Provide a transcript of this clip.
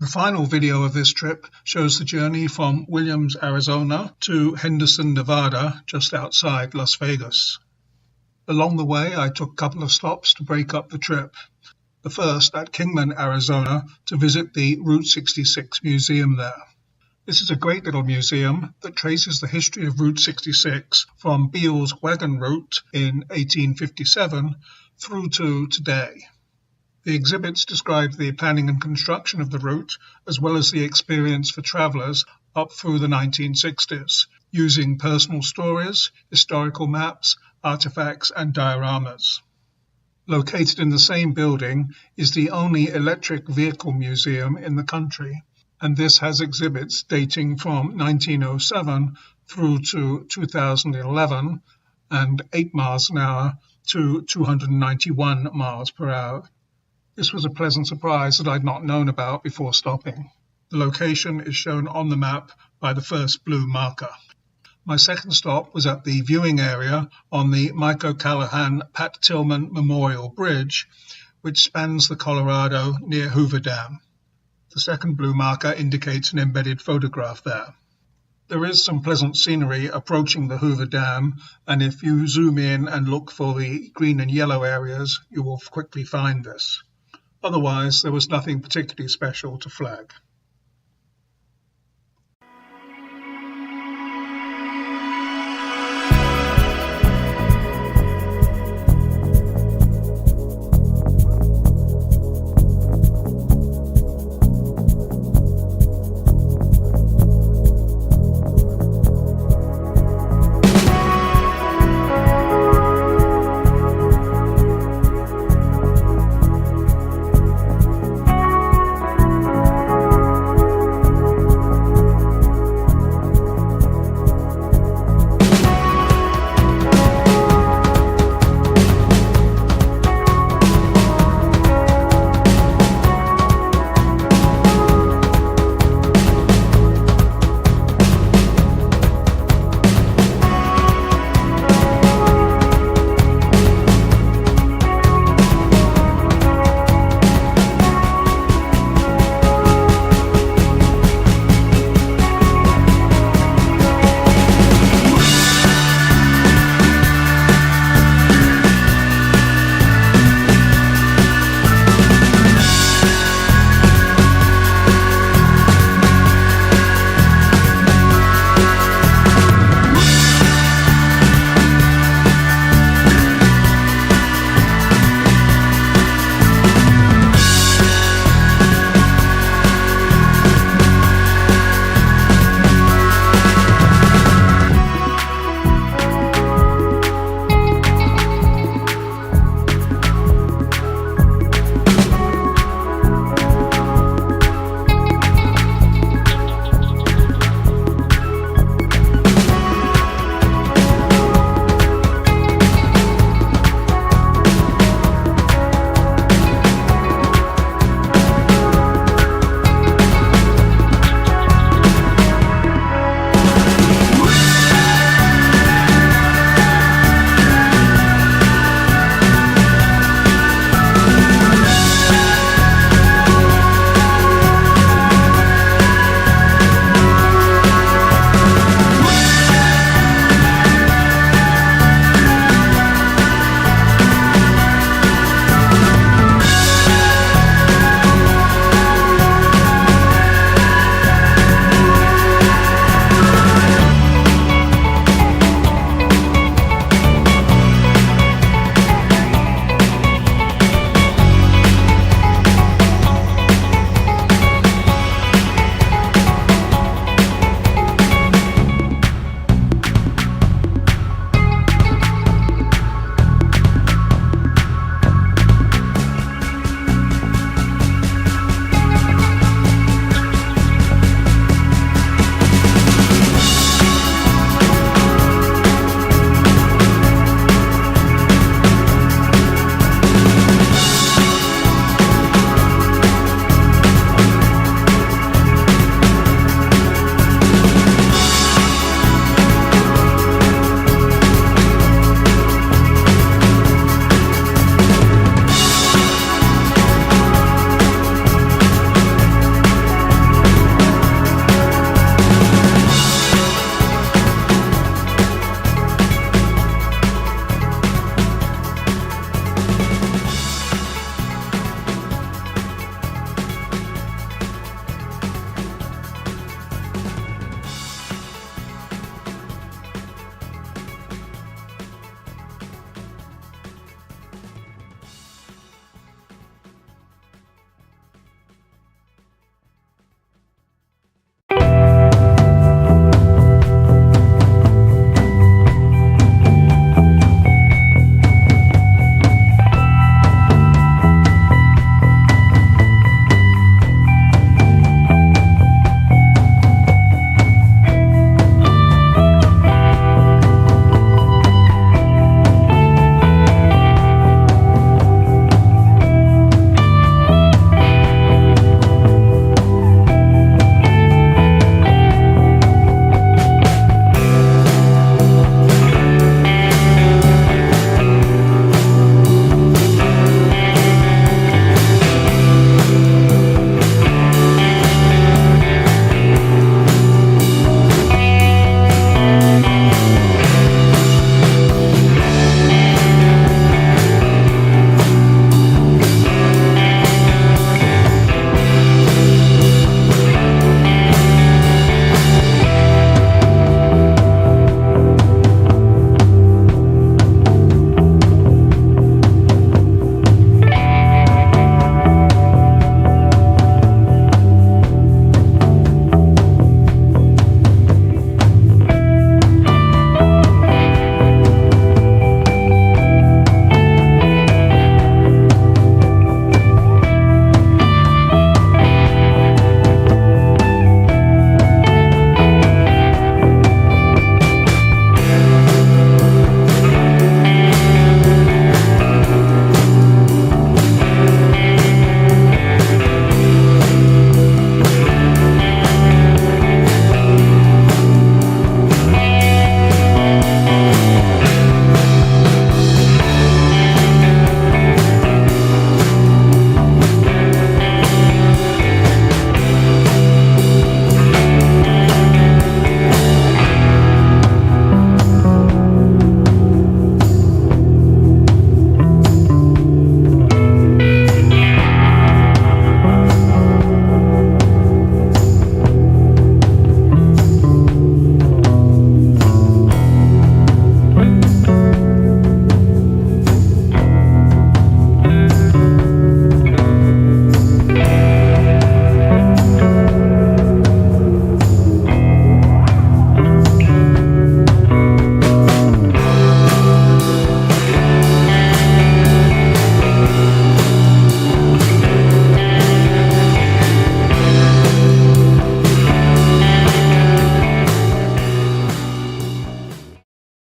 The final video of this trip shows the journey from Williams, Arizona to Henderson, Nevada, just outside Las Vegas. Along the way, I took a couple of stops to break up the trip. The first at Kingman, Arizona, to visit the Route 66 museum there. This is a great little museum that traces the history of Route 66 from Beale's wagon route in 1857 through to today. The exhibits describe the planning and construction of the route, as well as the experience for travelers up through the 1960s, using personal stories, historical maps, artifacts, and dioramas. Located in the same building is the only electric vehicle museum in the country, and this has exhibits dating from 1907 through to 2011 and 8 miles an hour to 291 miles per hour. This was a pleasant surprise that I'd not known about before stopping. The location is shown on the map by the first blue marker. My second stop was at the viewing area on the Mike O'Callaghan-Pat Tillman Memorial Bridge, which spans the Colorado near Hoover Dam. The second blue marker indicates an embedded photograph there. There is some pleasant scenery approaching the Hoover Dam, and if you zoom in and look for the green and yellow areas, you will quickly find this. Otherwise, there was nothing particularly special to flag.